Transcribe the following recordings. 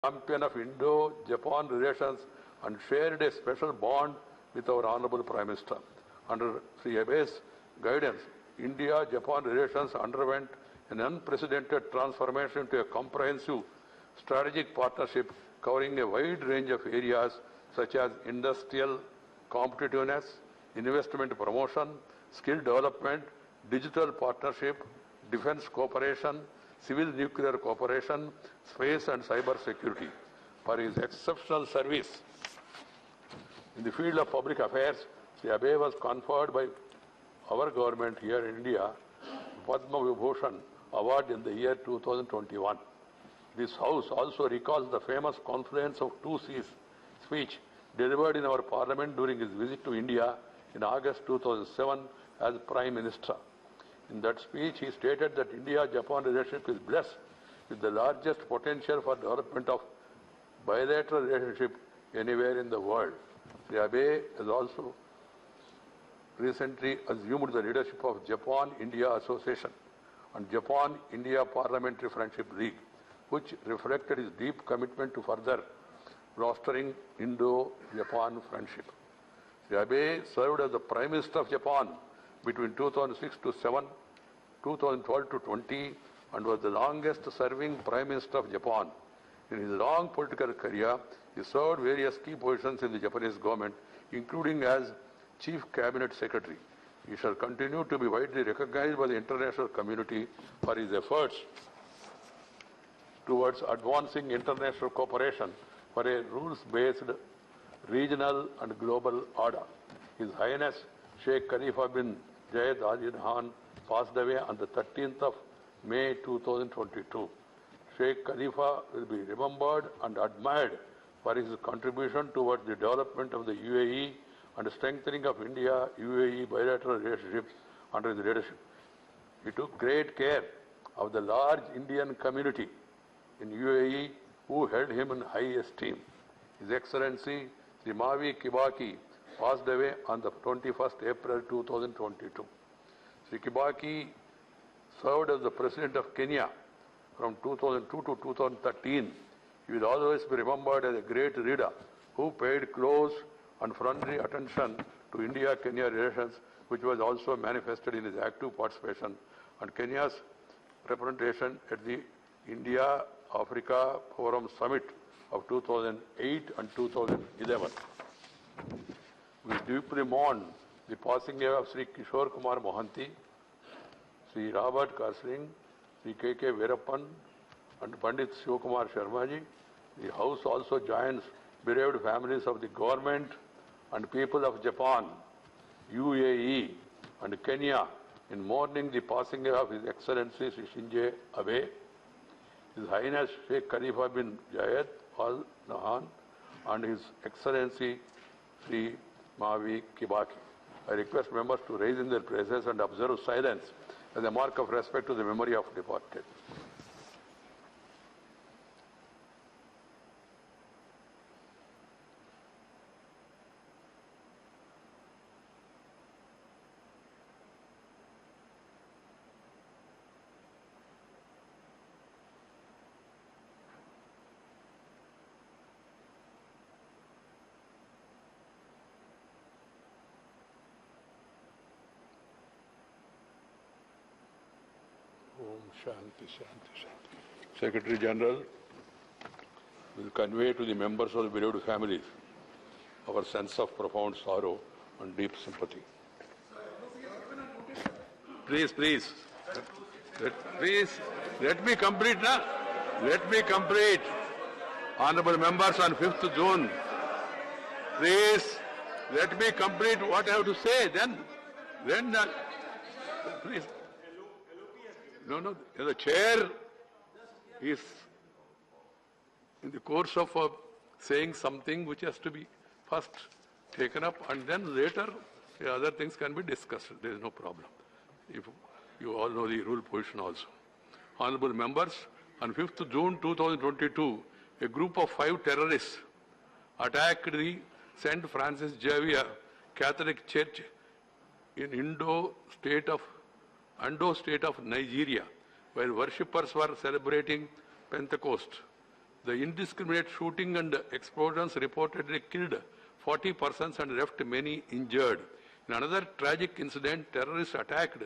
champion of Indo-Japan relations and shared a special bond with our Honorable Prime Minister. Under Sri Abe's guidance, India-Japan relations underwent an unprecedented transformation to a comprehensive strategic partnership covering a wide range of areas such as industrial competitiveness, investment promotion, skill development, digital partnership, defense cooperation, civil nuclear cooperation, space and cyber security. For his exceptional service in the field of public affairs, Sri Abe was conferred by our government here in India Padma Vibhushan Award in the year 2021. This House also recalls the famous Confluence of Two Seas speech delivered in our Parliament during his visit to India in August 2007 as Prime Minister. In that speech, he stated that India-Japan relationship is blessed with the largest potential for development of bilateral relationship anywhere in the world. Sri Abe has also recently assumed the leadership of Japan-India Association and Japan-India Parliamentary Friendship League, which reflected his deep commitment to further fostering Indo-Japan friendship. Sri Abe served as the Prime Minister of Japan between 2006 to 7, 2012 to 20, and was the longest serving Prime Minister of Japan. In his long political career, he served various key positions in the Japanese government, including as Chief Cabinet Secretary. He shall continue to be widely recognized by the international community for his efforts towards advancing international cooperation for a rules-based regional and global order. His Highness Sheikh Khalifa bin Zayed Al Nahyan passed away on the 13th of May 2022. Sheikh Khalifa will be remembered and admired for his contribution towards the development of the UAE and strengthening of India-UAE bilateral relationships under his leadership. He took great care of the large Indian community in UAE who held him in high esteem. His Excellency Sri Mavi Kibaki passed away on the 21st April 2022. Sri Kibaki served as the President of Kenya from 2002 to 2013. He will always be remembered as a great leader who paid close and friendly attention to India-Kenya relations, which was also manifested in his active participation and Kenya's representation at the India-Africa Forum Summit of 2008 and 2011. We deeply mourn the passing away of Sri Kishore Kumar Mohanty, Sri Robert Karsling, Sri K.K. Veerappan, and Pandit Shivakumar Sharmaji. The House also joins bereaved families of the government and people of Japan, UAE, and Kenya in mourning the passing away of His Excellency Sri Shinzo Abe, His Highness Sheikh Khalifa bin Zayed Al Nahyan, and His Excellency Sri Mavi Kibaki. I request members to raise in their places and observe silence as a mark of respect to the memory of departed. Shanti, Shanti, Shanti. Secretary General will convey to the members of the bereaved families our sense of profound sorrow and deep sympathy. Please, let me complete, na? Let me complete. Honorable members, on 5th June, please, let me complete what I have to say. Then, please. No, the chair is in the course of saying something which has to be first taken up and then later the other things can be discussed. There is no problem. If you all know the rule position also. Honorable members, on 5th June 2022, a group of 5 terrorists attacked the St. Francis Xavier Catholic Church in Ando state of Nigeria, while worshippers were celebrating Pentecost. The indiscriminate shooting and explosions reportedly killed 40 persons and left many injured. In another tragic incident, terrorists attacked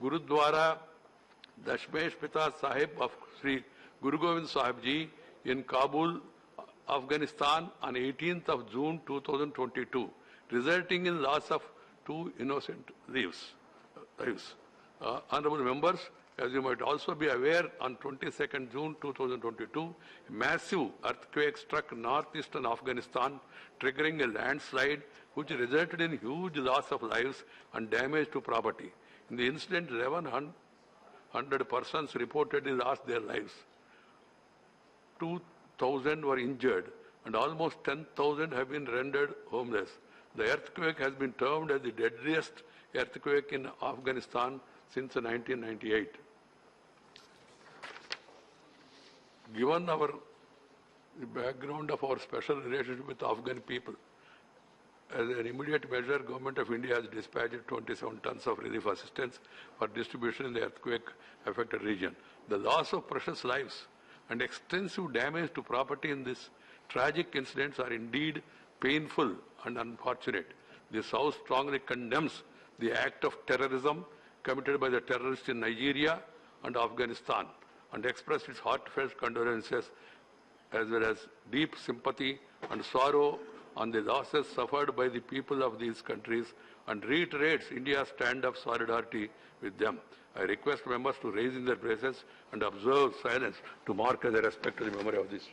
Gurudwara Dashmesh Pita Sahib of Sri Guru Gobind Sahib Ji in Kabul, Afghanistan on 18th of June 2022, resulting in loss of 2 innocent lives. Honorable members, as you might also be aware, on 22nd June 2022, a massive earthquake struck northeastern Afghanistan, triggering a landslide which resulted in huge loss of lives and damage to property. In the incident, 1,100 persons reportedly lost their lives. 2,000 were injured and almost 10,000 have been rendered homeless. The earthquake has been termed as the deadliest earthquake in Afghanistan since 1998. Given the background of our special relationship with the Afghan people, as an immediate measure, Government of India has dispatched 27 tons of relief assistance for distribution in the earthquake-affected region. The loss of precious lives and extensive damage to property in these tragic incidents are indeed painful and unfortunate. This House strongly condemns the act of terrorism committed by the terrorists in Nigeria and Afghanistan and express its heartfelt condolences as well as deep sympathy and sorrow on the losses suffered by the people of these countries and reiterates India's stand of solidarity with them. I request members to raise in their places and observe silence to mark as a respect to the memory of these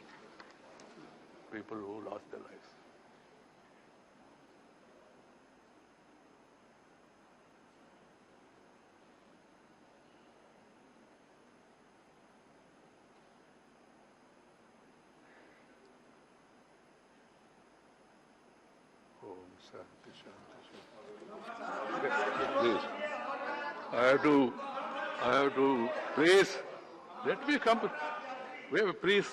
people who lost their lives. Please. I have to, please, let me come. Wait, please.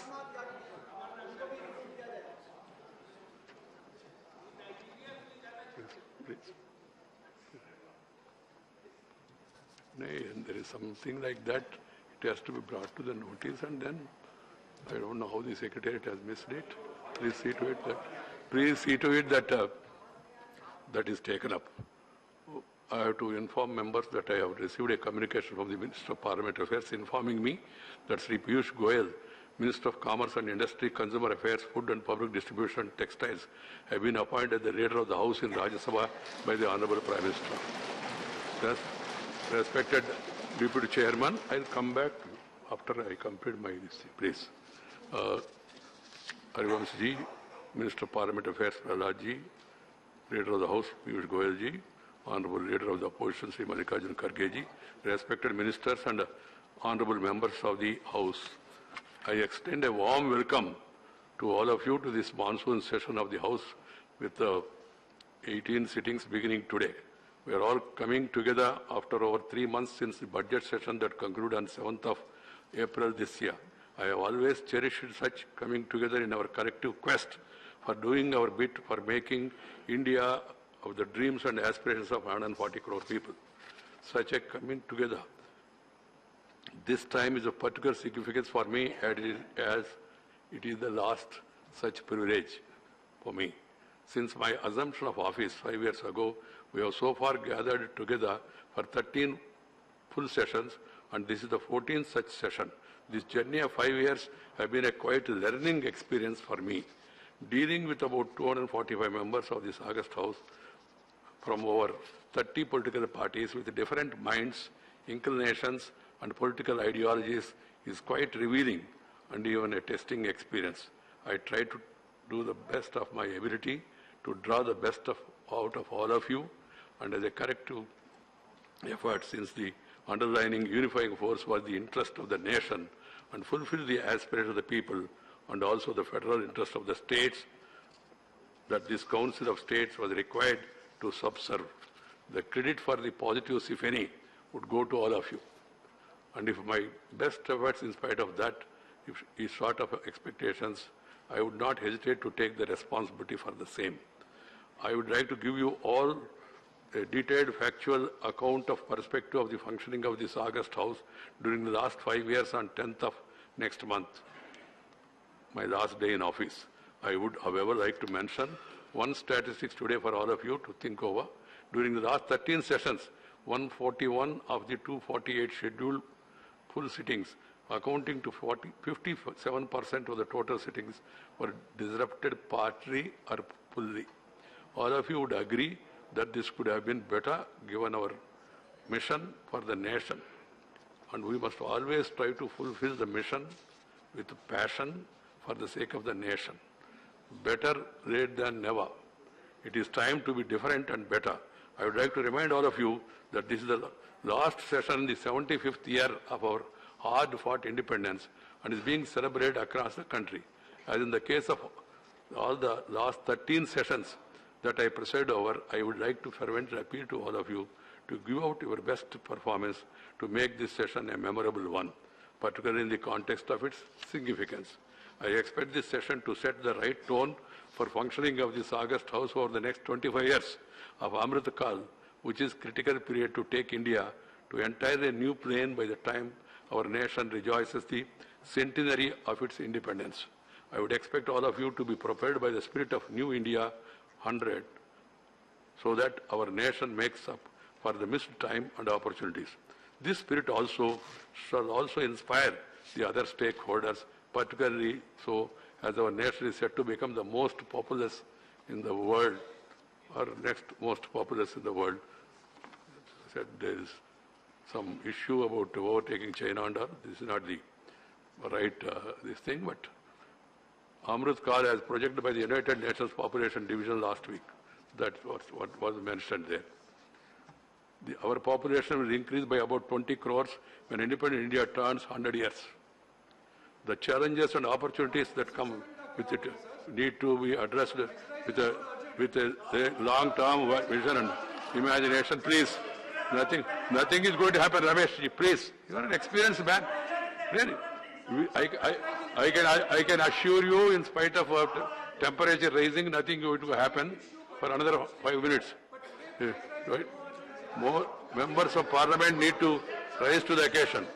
Please. Nay, and there is something like that. It has to be brought to the notice, and then I don't know how the Secretariat has missed it. Please see to it that that is taken up. I have to inform members that I have received a communication from the Minister of Parliamentary Affairs informing me that Sri Piyush Goyal, Minister of Commerce and Industry, Consumer Affairs, Food and Public Distribution and Textiles, have been appointed the Leader of the House in Rajya Sabha by the Honorable Prime Minister. Thus, respected Deputy Chairman, I will come back after I complete my list. Please. Harivansh Ji, Minister of Parliamentary Affairs, Prahlad Ji, Leader of the House, Piyush Goyal Ji, Honorable Leader of the Opposition, Sri Mallikarjun Kharge Ji, respected ministers and honorable members of the House. I extend a warm welcome to all of you to this monsoon session of the House with 18 sittings beginning today. We are all coming together after over 3 months since the budget session that concluded on 7th of April this year. I have always cherished such coming together in our collective quest for doing our bit for making India of the dreams and aspirations of 140 crore people. Such a coming together this time is of particular significance for me as it is the last such privilege for me. Since my assumption of office 5 years ago, we have so far gathered together for 13 full sessions, and this is the 14th such session. This journey of 5 years has been a quite learning experience for me. Dealing with about 245 members of this August House from over 30 political parties with different minds, inclinations, and political ideologies is quite revealing and even a testing experience. I try to do the best of my ability to draw the best out of all of you, and as a corrective effort, since the underlying unifying force was the interest of the nation and fulfill the aspirations of the people and also the federal interest of the states, that this Council of States was required to subserve. The credit for the positives, if any, would go to all of you. And if my best efforts, in spite of that, is short of expectations, I would not hesitate to take the responsibility for the same. I would like to give you all a detailed factual account of perspective of the functioning of this August House during the last 5 years on 10th of next month. my last day in office. I would, however, like to mention one statistics today for all of you to think over. During the last 13 sessions, 141 of the 248 scheduled full sittings, accounting to 57% of the total sittings, were disrupted partly or fully. All of you would agree that this could have been better given our mission for the nation. And we must always try to fulfill the mission with passion for the sake of the nation. Better late than never. It is time to be different and better. I would like to remind all of you that this is the last session, the 75th year of our hard-fought independence, and is being celebrated across the country. As in the case of all the last 13 sessions that I preside over, I would like to fervently appeal to all of you to give out your best performance to make this session a memorable one, particularly in the context of its significance. I expect this session to set the right tone for functioning of this august House over the next 25 years of Amrit Kal, which is critical period to take India to entirely new plane by the time our nation rejoices the centenary of its independence. I would expect all of you to be propelled by the spirit of New India 100 so that our nation makes up for the missed time and opportunities. This spirit also shall also inspire the other stakeholders, particularly so as our nation is set to become the most populous in the world, or next most populous in the world. I said there is some issue about overtaking China and all. This is not the right this thing, but Amrit Kal as projected by the United Nations Population Division last week. That's what was mentioned there. Our population will increase by about 20 crores when independent India turns 100 years. The challenges and opportunities that come with it need to be addressed with a long-term vision and imagination. Please, nothing is going to happen, Ramesh. Please, you are an experienced man. Really, I can assure you, in spite of temperature rising, nothing is going to happen for another 5 minutes. Right? More members of Parliament need to rise to the occasion.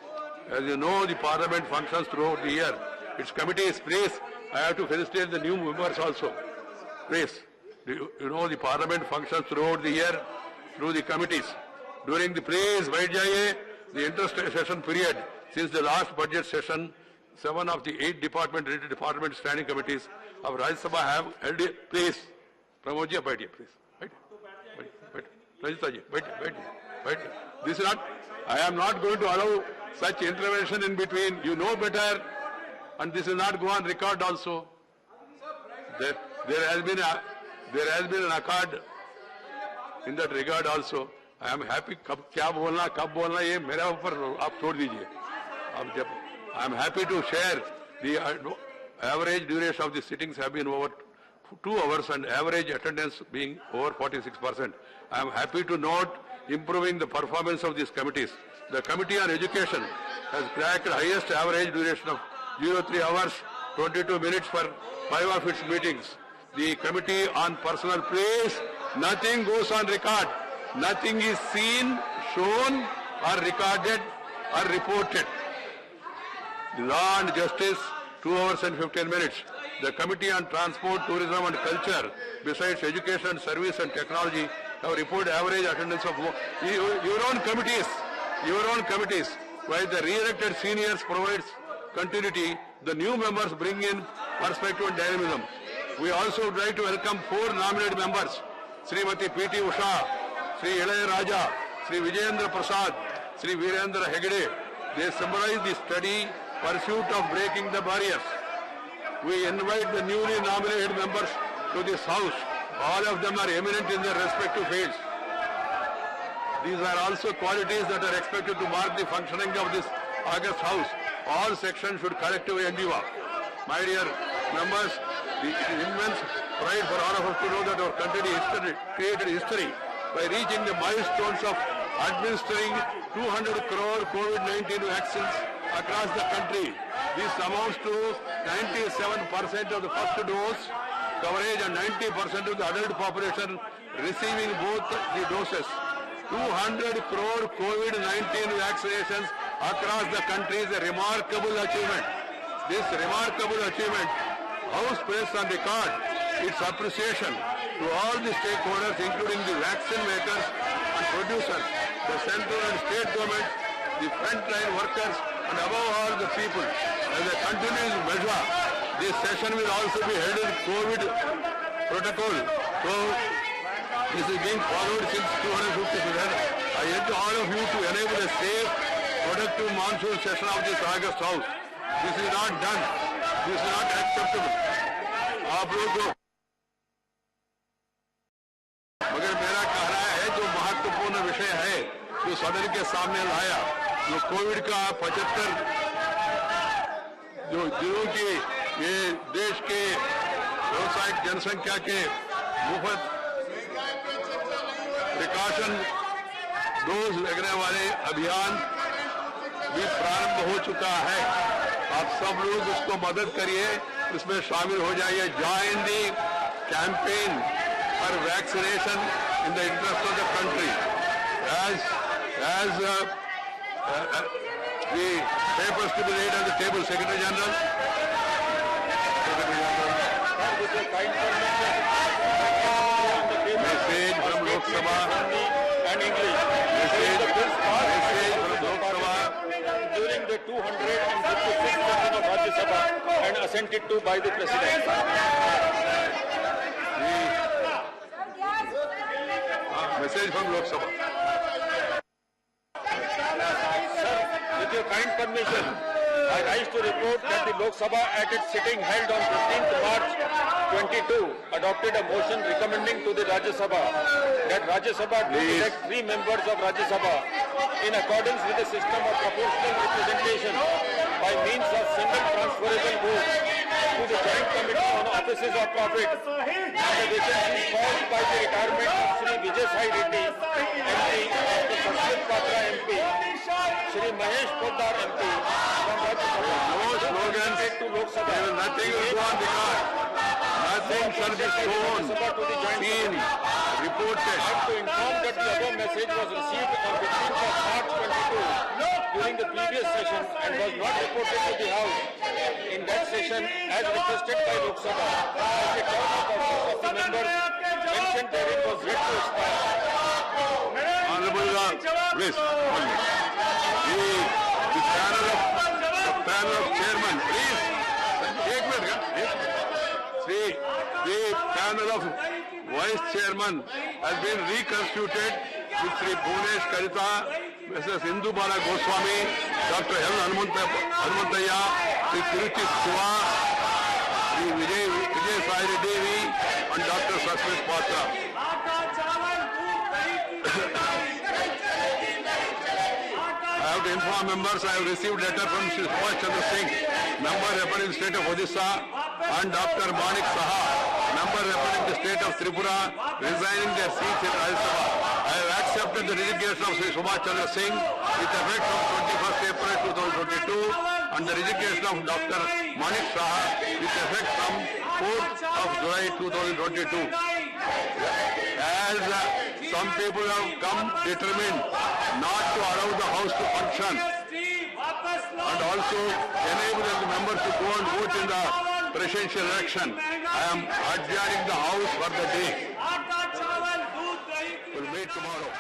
As you know, the Parliament functions throughout the year. Its committees, please, I have to felicitate the new members also. Please, you know the Parliament functions throughout the year through the committees. During the the inter-session period, since the last budget session, 7 of the 8 related department standing committees of Rajya Sabha have held it. Please, Pramodji, wait here, please. Wait. Rajitaji, wait. This is not, I am not going to allow such intervention in between. You know better, and this will not go on record also. There has been an accord in that regard also. I am happy. क्या बोलना कब बोलना ये मेरा ऊपर आप छोड़ दीजिए. I am happy to share the average duration of the sittings have been over 2 hours and average attendance being over 46%. I am happy to note improving the performance of these committees. The Committee on Education has cracked highest average duration of 03 hours, 22 minutes for 5 of its meetings. The Committee on Personal Praise, nothing goes on record. Nothing is seen, shown, or recorded, or reported. The Law and Justice, 2 hours and 15 minutes. The Committee on Transport, Tourism and Culture, besides Education, Service and Technology, have reported average attendance of your own committees. While the re-elected seniors provides continuity, the new members bring in perspective and dynamism. We also would like to welcome 4 nominated members, Srimati P.T. Usha, Sri Ilaya Raja, Sri Vijayendra Prasad, Sri Virendra Hegde. They symbolize the steady pursuit of breaking the barriers. We invite the newly nominated members to this House. All of them are eminent in their respective fields. These are also qualities that are expected to mark the functioning of this august House. All sections should collectively endeavor. My dear members, it is immense pride for all of us to know that our country created history by reaching the milestones of administering 200 crore COVID-19 vaccines across the country. This amounts to 97% of the first dose coverage and 90% of the adult population receiving both the doses. 200 crore COVID-19 vaccinations across the country is a remarkable achievement. This remarkable achievement House press on record its appreciation to all the stakeholders, including the vaccine makers and producers, the central and state governments, the frontline workers, and above all the people. As a continuous measure, this session will also be held in COVID protocol. So this is being followed since 250. I urge all of you to enable a safe, productive monsoon session of this August House. This is not done. This is not acceptable. आप लोग को मगर मेरा कहना है जो महत्वपूर्ण विषय है जो सदन के सामने लाया जो कोविड का 75 जो दिनों की ये देश के व्यावसायिक जनसंख्या के मुफ्त प्रिकॉशन डोज लगने वाले अभियान भी प्रारंभ हो चुका है। आप सब लोग उसको मदद करिए, इसमें शामिल हो जाइए। Join the campaign for vaccination in the interest of the country as the papers to be laid on the table. Secretary General. Message from Lok Sabha and English. Message from Lok Sabha During the 256th session of Rajya Sabha and assented to by the President. Message from Lok Sabha. With your kind permission, I rise to report that the Lok Sabha at its sitting held on 15th March 22 adopted a motion recommending to the Rajya Sabha that Rajya Sabha do elect 3 members of Rajya Sabha in accordance with the system of proportional representation by means of single transferable vote to the Joint Committee on Offices of Profit and the vacancies caused by the retirement of Shri Vijay Sai Reddy MP, Dr. Saswat Patra MP, Shri Mahesh Poddar MP from Rajya Sabha. No slogans. To Lok Sabha. Nothing will go on the card. Nothing shall be shown, seen, reported. I have to inform that the above message was received on 15th of March 22 during the previous session and was not reported to the House in that session as requested by Lok Sabha. As the term of office of the members mentioned therein was yet to expire. Honorable please, the panel of chairman, please. एक minute the panel of vice chairman has been reconstituted with Sri Bhunesh Karita, Mrs. Indu Bala Goswami, Dr. L. Hanumanthaya, Sri Tiruchi Siva, Sri Vijay Sai Reddy and Dr. Saswat Patra. I have to inform members I have received letter from Shri Subhash Chandra Singh, member representing the state of Odisha, and Dr. Manik Saha, member representing the state of Tripura, resigning their seats in Rajya Sabha. I have accepted the resignation of Shri Subhash Chandra Singh with effect from 21st April 2022 and the resignation of Dr. Manik Saha with effect from 4th of July 2022. As some people have come determined not to allow the House to function and also enable the members to go and vote in the presidential election, I am adjourning the House for the day. We'll meet tomorrow.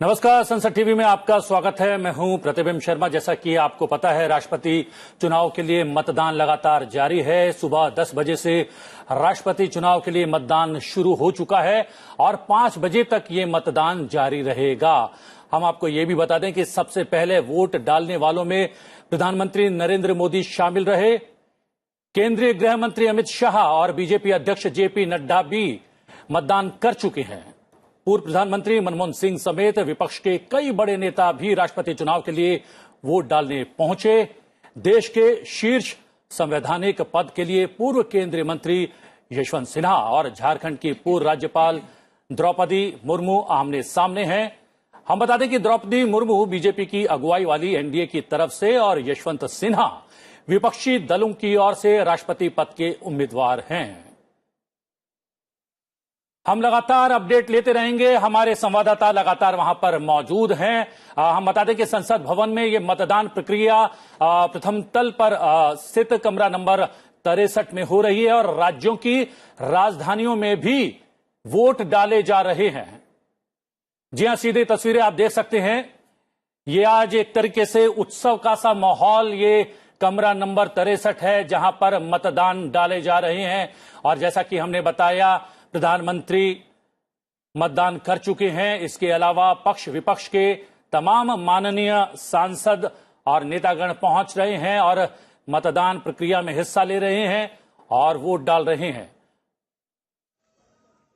नमस्कार, संसद TV में आपका स्वागत है। मैं हूं प्रतिबिंब शर्मा। जैसा कि आपको पता है, राष्ट्रपति चुनाव के लिए मतदान लगातार जारी है। सुबह 10 बजे से राष्ट्रपति चुनाव के लिए मतदान शुरू हो चुका है और 5 बजे तक ये मतदान जारी रहेगा। हम आपको ये भी बता दें कि सबसे पहले वोट डालने वालों में प्रधानमंत्री नरेंद्र मोदी शामिल रहे। केंद्रीय गृह मंत्री अमित शाह और बीजेपी अध्यक्ष जेपी नड्डा भी मतदान कर चुके हैं। पूर्व प्रधानमंत्री मनमोहन सिंह समेत विपक्ष के कई बड़े नेता भी राष्ट्रपति चुनाव के लिए वोट डालने पहुंचे। देश के शीर्ष संवैधानिक पद के लिए पूर्व केंद्रीय मंत्री यशवंत सिन्हा और झारखंड की पूर्व राज्यपाल द्रौपदी मुर्मू आमने सामने हैं। हम बता दें कि द्रौपदी मुर्मू बीजेपी की अगुवाई वाली एनडीए की तरफ से और यशवंत सिन्हा विपक्षी दलों की ओर से राष्ट्रपति पद के उम्मीदवार हैं। हम लगातार अपडेट लेते रहेंगे। हमारे संवाददाता लगातार वहां पर मौजूद हैं। हम बता दें कि संसद भवन में ये मतदान प्रक्रिया प्रथम तल पर स्थित कमरा नंबर 63 में हो रही है और राज्यों की राजधानियों में भी वोट डाले जा रहे हैं। जी हां, सीधे तस्वीरें आप देख सकते हैं। ये आज एक तरीके से उत्सव का सा माहौल, ये कमरा नंबर 63 है जहां पर मतदान डाले जा रहे हैं। और जैसा कि हमने बताया, प्रधानमंत्री मतदान कर चुके हैं। इसके अलावा पक्ष विपक्ष के तमाम माननीय सांसद और नेतागण पहुंच रहे हैं और मतदान प्रक्रिया में हिस्सा ले रहे हैं और वोट डाल रहे हैं।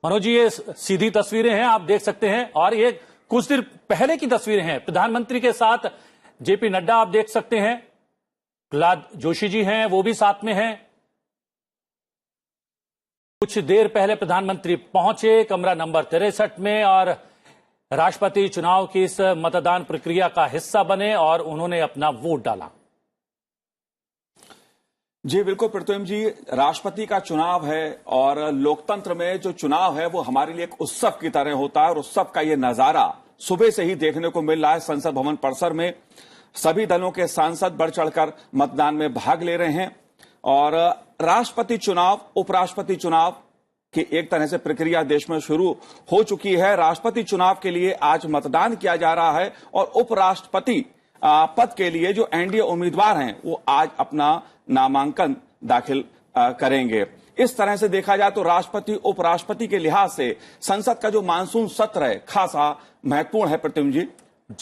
मनोज जी, ये सीधी तस्वीरें हैं, आप देख सकते हैं। और ये कुछ देर पहले की तस्वीरें हैं। प्रधानमंत्री के साथ जेपी नड्डा आप देख सकते हैं, प्रहलाद जोशी जी हैं, वो भी साथ में हैं। कुछ देर पहले प्रधानमंत्री पहुंचे कमरा नंबर 63 में और राष्ट्रपति चुनाव की इस मतदान प्रक्रिया का हिस्सा बने और उन्होंने अपना वोट डाला। जी बिल्कुल प्रतिबिंब जी, राष्ट्रपति का चुनाव है और लोकतंत्र में जो चुनाव है वो हमारे लिए एक उत्सव की तरह होता है और उत्सव का ये नजारा सुबह से ही देखने को मिल रहा है। संसद भवन परिसर में सभी दलों के सांसद बढ़ चढ़कर मतदान में भाग ले रहे हैं और राष्ट्रपति चुनाव, उपराष्ट्रपति चुनाव की एक तरह से प्रक्रिया देश में शुरू हो चुकी है। राष्ट्रपति चुनाव के लिए आज मतदान किया जा रहा है और उपराष्ट्रपति पद के लिए जो एनडीए उम्मीदवार हैं वो आज अपना नामांकन दाखिल करेंगे। इस तरह से देखा जाए तो राष्ट्रपति उपराष्ट्रपति के लिहाज से संसद का जो मानसून सत्र है खासा महत्वपूर्ण है प्रतिबिंब जी।